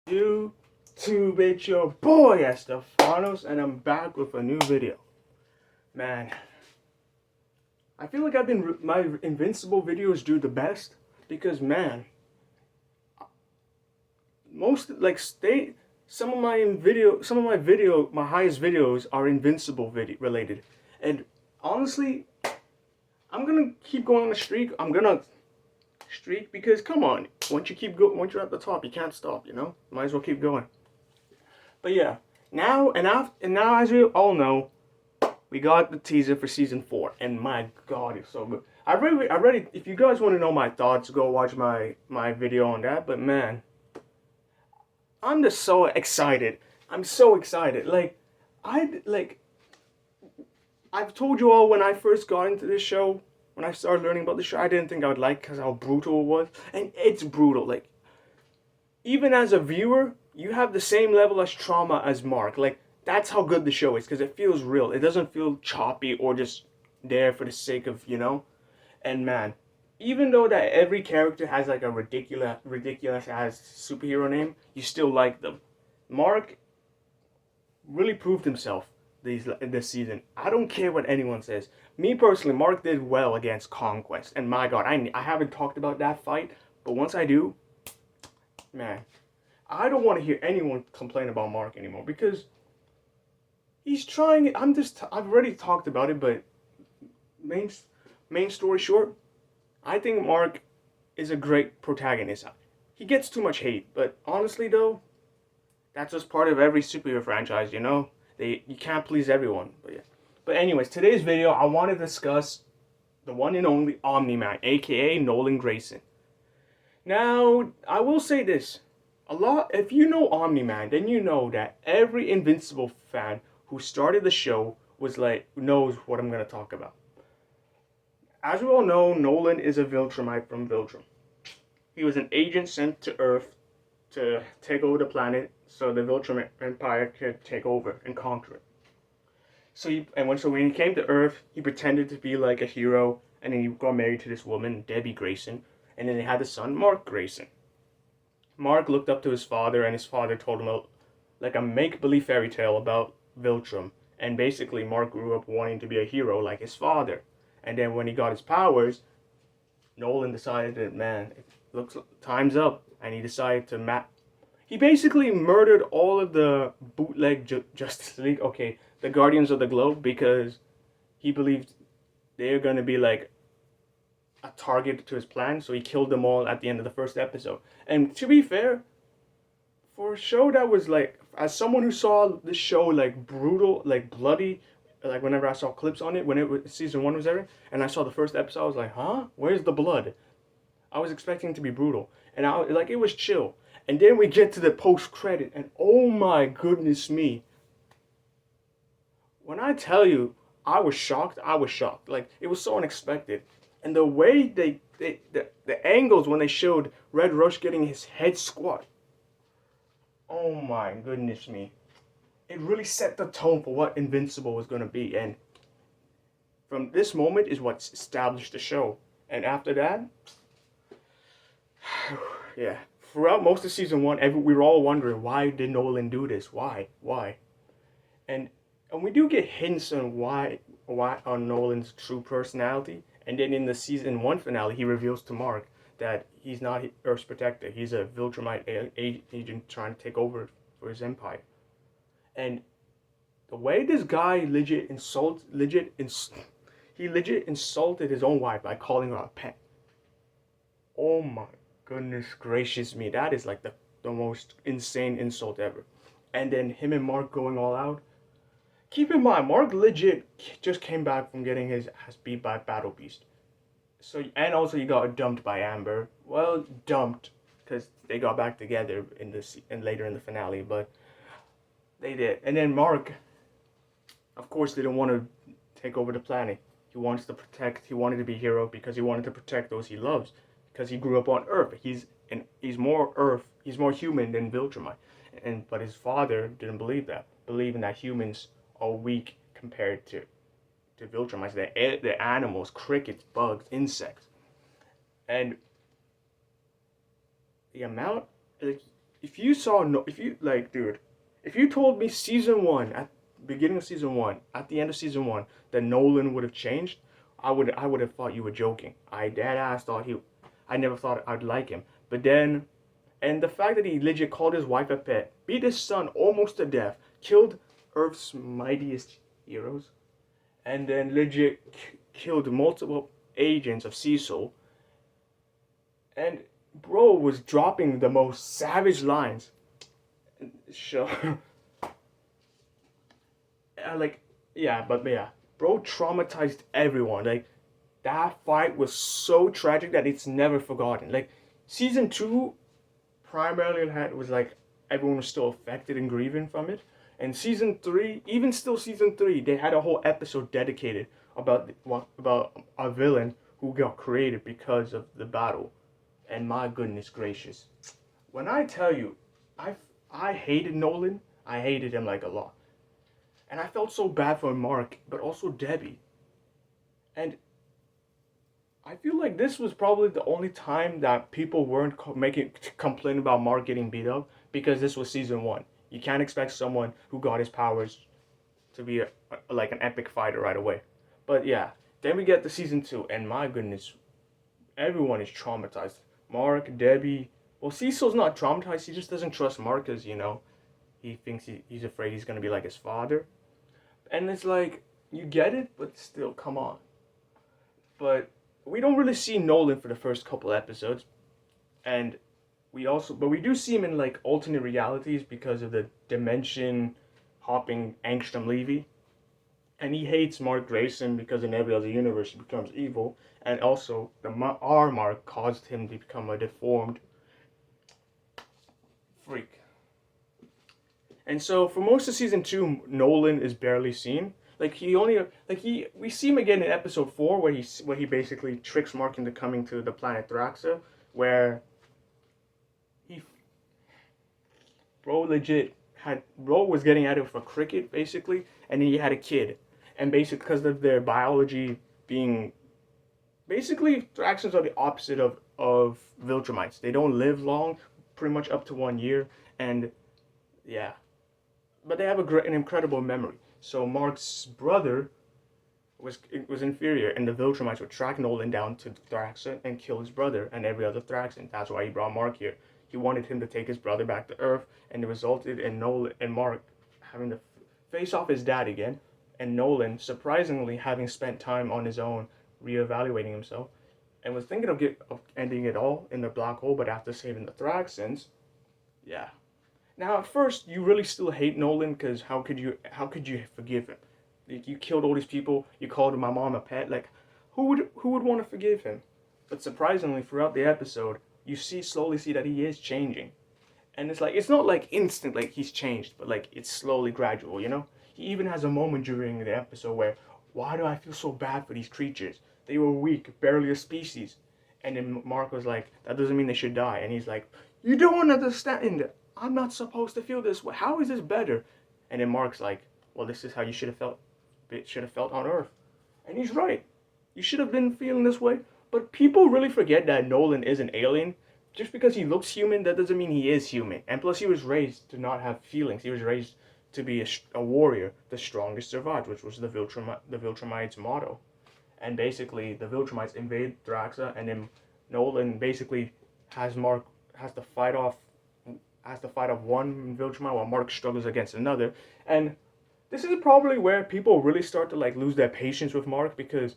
YouTube, it's your boy Estefanos, and I'm back with a new video. Man, I feel like my Invincible videos do the best because man, most like stay my highest videos are Invincible video related, and honestly, I'm gonna keep going on the streak. I'm gonna streak because come on, once you're at the top, you can't stop. Might as well keep going. But yeah, now as you all know, we got the teaser for season 4, and my God, it's so good. I already. If you guys want to know my thoughts, go watch my video on that. But man, I'm just so excited. I'm so excited. I I've told you all when I first got into this show, when I started learning about the show, I didn't think I would like because how brutal it was, and it's brutal. Like even as a viewer, you have the same level of trauma as Mark. Like that's how good the show is because it feels real. It doesn't feel choppy or just there for the sake of. And man, even though that every character has like a ridiculous as superhero name, you still like them. Mark really proved himself this season. I don't care what anyone says. Me personally, Mark did well against Conquest, and my God, I haven't talked about that fight, but once I do, man, I don't want to hear anyone complain about Mark anymore because he's trying. I've already talked about it, but main main story short, I think Mark is a great protagonist. He gets too much hate, but honestly though, that's just part of every superhero franchise, you can't please everyone. But yeah. But anyways, today's video I want to discuss the one and only Omni Man, aka Nolan Grayson. Now, I will say this. If you know Omni Man, then you know that every Invincible fan who started the show knows what I'm gonna talk about. As we all know, Nolan is a Viltrumite from Viltrum. He was an agent sent to Earth to take over the planet so the Viltrum Empire could take over and conquer it. So when he came to Earth, he pretended to be like a hero, and then he got married to this woman, Debbie Grayson, and then they had a son, Mark Grayson. Mark looked up to his father, and his father told him like a make-believe fairy tale about Viltrum, and basically Mark grew up wanting to be a hero like his father. And then when he got his powers, Nolan decided that, man, it looks time's up, and he decided to He basically murdered all of the bootleg Justice League, okay, the Guardians of the Globe, because he believed they're gonna be like a target to his plan. So he killed them all at the end of the first episode. And to be fair, for a show that was like, as someone who saw this show like brutal, like bloody, like whenever I saw clips on it when season 1 was airing, and I saw the first episode, I was like, huh? Where's the blood? I was expecting it to be brutal, and it was chill. And then we get to the post credit, and oh my goodness me! When I tell you, I was shocked. I was shocked. Like it was so unexpected, and the way the angles when they showed Red Rush getting his head squat. Oh my goodness me! It really set the tone for what Invincible was going to be, and from this moment is what established the show. And after that, yeah, throughout most of season 1, we were all wondering why did Nolan do this? Why? And we do get hints on why on Nolan's true personality. And then in the season 1 finale, he reveals to Mark that he's not Earth's protector. He's a Viltrumite agent trying to take over for his empire. And the way this guy he legit insulted his own wife by calling her a pet. Oh my goodness gracious me. That is like the most insane insult ever. And then him and Mark going all out. Keep in mind, Mark legit just came back from getting his ass beat by Battle Beast. So, and also he got dumped by Amber. Well, dumped because they got back together and later in the finale, but they did. And then Mark, of course, didn't want to take over the planet. He wanted to be a hero because he wanted to protect those he loves. Because he grew up on Earth. He's more human than Viltrumite. But his father didn't believe that. Believing that humans are weak compared to Viltrumites. They're animals, crickets, bugs, insects. And the amount, like, if you saw no, if you like, dude, if you told me season one at beginning of season one, at the end of season one, that Nolan would have changed, I would have thought you were joking. I dead ass thought he, I never thought I'd like him. But then, and the fact that he legit called his wife a pet, beat his son almost to death, killed Earth's mightiest heroes, and then legit killed multiple agents of Cecil, and bro was dropping the most savage lines. Sure. Like, yeah, but yeah, bro traumatized everyone. Like, that fight was so tragic that it's never forgotten. Like, season two primarily had was like everyone was still affected and grieving from it. And season three, even still season three, they had a whole episode dedicated about a villain who got created because of the battle. And my goodness gracious, when I tell you, I I hated Nolan. I hated him like a lot, and I felt so bad for Mark, but also Debbie. And I feel like this was probably the only time that people weren't making complain about Mark getting beat up because this was season one. You can't expect someone who got his powers to be like an epic fighter right away. But yeah, then we get to season two, and my goodness, everyone is traumatized. Mark, Debbie. Well, Cecil's not traumatized. He just doesn't trust Mark because he thinks he's afraid he's gonna be like his father. And it's like you get it, but still, come on. But we don't really see Nolan for the first couple episodes, and but we do see him in like alternate realities because of the dimension hopping Angstrom Levy, and he hates Mark Grayson because in every other universe he becomes evil, and also the R Mark caused him to become a deformed freak. And so for most of season two, Nolan is barely seen. Like we see him again in episode four where he basically tricks Mark into coming to the planet Thraxa, where he bro was getting at it for cricket basically, and he had a kid, and basically because of their biology being basically Thraxans are the opposite of Viltrumites. They don't live long, pretty much up to 1 year, and yeah, but they have an incredible memory. So Mark's brother was inferior, and the Viltrumites would track Nolan down to Thraxa and kill his brother and every other Thraxan. That's why he brought Mark here. He wanted him to take his brother back to Earth, and it resulted in Nolan and Mark having to face off his dad again, and Nolan surprisingly having spent time on his own, reevaluating himself, and was thinking of ending it all in the black hole. But after saving the Thraxans, yeah. Now at first you really still hate Nolan because how could you forgive him? Like, you killed all these people. You called my mom a pet. Like, who would want to forgive him? But surprisingly, throughout the episode, you slowly see that he is changing, and it's not like instant like he's changed, but like it's slowly gradual. He even has a moment during the episode where, why do I feel so bad for these creatures? They were weak, barely a species. And then Mark was like, that doesn't mean they should die. And he's like, you don't understand. I'm not supposed to feel this way. How is this better? And then Mark's like, well, this is how you should have felt. It should have felt on Earth. And he's right. You should have been feeling this way. But people really forget that Nolan is an alien. Just because he looks human, that doesn't mean he is human. And plus, he was raised to not have feelings. He was raised to be a warrior. The strongest survives, which was the Viltrumites' motto. And basically, the Viltrumites invade Thraxa, and then Nolan basically has to fight off one Viltrumite while Mark struggles against another. And this is probably where people really start to like lose their patience with Mark, because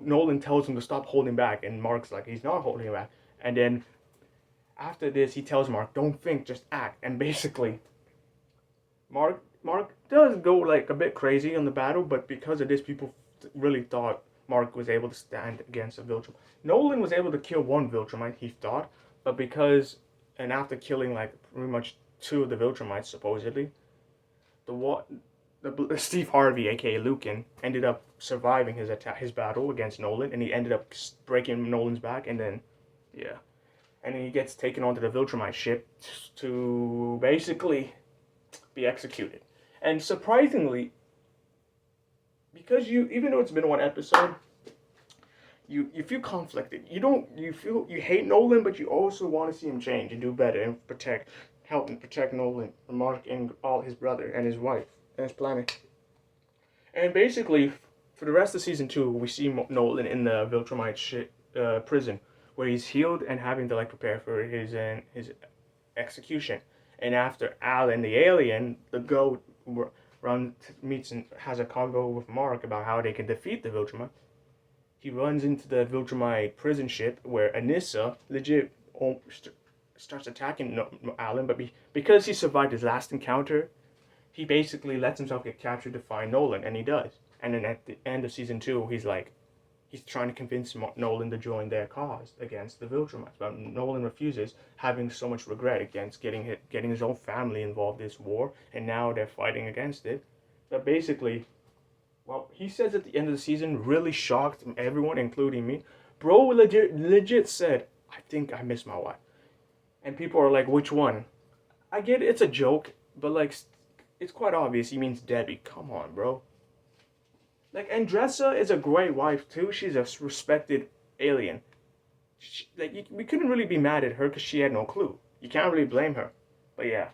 Nolan tells him to stop holding back, and Mark's like, he's not holding back. And then after this, he tells Mark, don't think, just act. And basically, Mark does go like a bit crazy on the battle, but because of this, people really thought Mark was able to stand against a Viltrumite. Nolan was able to kill one Viltrumite, he thought, but and after killing like pretty much two of the Viltrumites supposedly, the Steve Harvey, aka Lucan, ended up surviving his battle against Nolan, and he ended up breaking Nolan's back, and then he gets taken onto the Viltrumite ship to basically be executed. And surprisingly, because even though it's been one episode, you feel conflicted. You hate Nolan, but you also want to see him change and do better and help and protect Nolan, Mark, and all his brother and his wife and his planet. And basically, for the rest of season two, we see Nolan in the Viltrumite prison, where he's healed and having to like prepare for his execution. And after Alan the alien, the goat, meets and has a convo with Mark about how they can defeat the Viltrumite. He runs into the Viltrumite prison ship where Anissa legit starts attacking Alan, but because he survived his last encounter, he basically lets himself get captured to find Nolan, and he does. And then at the end of season two, he's trying to convince Nolan to join their cause against the Viltrumites, but Nolan refuses, having so much regret against getting his own family involved in this war, and now they're fighting against it. But basically, well, he says at the end of the season, really shocked everyone, including me. Bro legit said, "I think I miss my wife," and people are like, "Which one?" I get it's a joke, but like, it's quite obvious he means Debbie. Come on, bro. Like, Andressa is a great wife too. She's a respected alien. We couldn't really be mad at her because she had no clue. You can't really blame her. But yeah.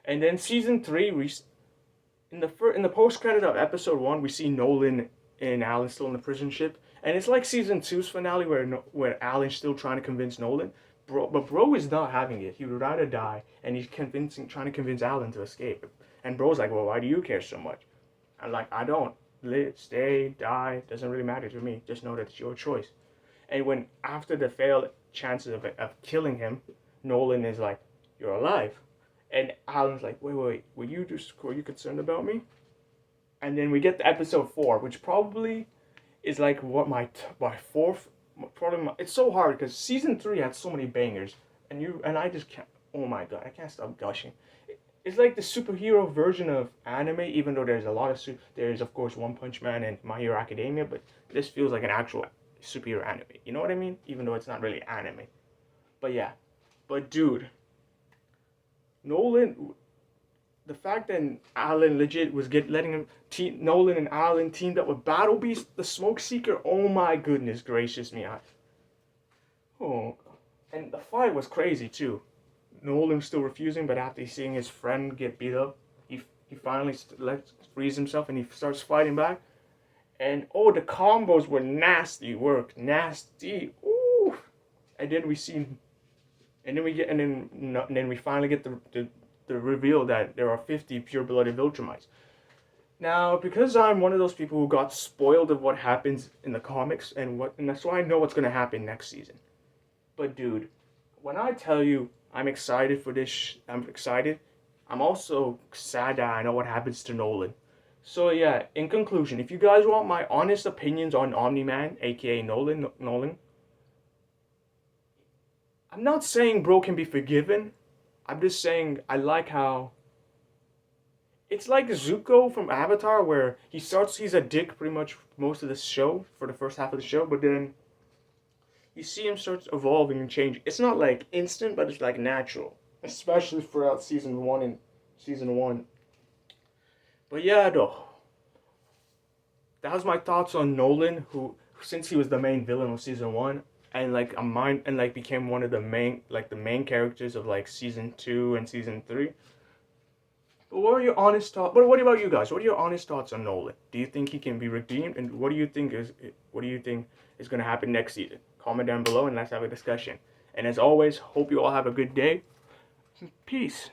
And then season three, in the post credit of episode one, we see Nolan and Alan still in the prison ship, and it's like season two's finale where Alan's still trying to convince Nolan. Bro is not having it. He would rather die, and he's trying to convince Alan to escape. And Bro's like, well, why do you care so much? I'm like, I don't. Live, stay, die, doesn't really matter to me. Just know that it's your choice. And when after the failed chances of killing him, Nolan is like, you're alive. And Alan's like, wait, were you concerned about me? And then we get to episode 4, which probably is like what my fourth, probably it's so hard because season 3 had so many bangers, and I just can't. Oh my god, I can't stop gushing. It's like the superhero version of anime, even though there's a lot of there's of course One Punch Man and My Hero Academia, but this feels like an actual superhero anime. You know what I mean? Even though it's not really anime. But yeah, but dude, Nolan, the fact that Alan legit was letting him Nolan and Alan teamed up with Battle Beast, the Smoke Seeker. Oh my goodness gracious me! Oh, and the fight was crazy too. Nolan still refusing, but after seeing his friend get beat up, he finally frees himself and he starts fighting back. And oh, the combos were nasty work, nasty. Ooh, and then we see, and then we finally get the reveal that there are 50 pure-blooded Viltrumites. Now, because I'm one of those people who got spoiled of what happens in the comics and that's why I know what's gonna happen next season. But dude, when I tell you I'm excited for this, I'm excited. I'm also sad that I know what happens to Nolan. So yeah, in conclusion, if you guys want my honest opinions on Omni Man, aka Nolan, I'm not saying bro can be forgiven. I'm just saying I like how it's like Zuko from Avatar, where he's a dick pretty much most of the show for the first half of the show, but then you see him starts evolving and changing. It's not like instant, but it's like natural, especially throughout season one. But yeah, though, that was my thoughts on Nolan, who since he was the main villain of season one, and like became one of the main characters of like season 2 and season 3. But what are your honest thoughts? But what about you guys? What are your honest thoughts on Nolan? Do you think he can be redeemed? And what do you think is going to happen next season? Comment down below and let's have a discussion. And as always, hope you all have a good day. Peace.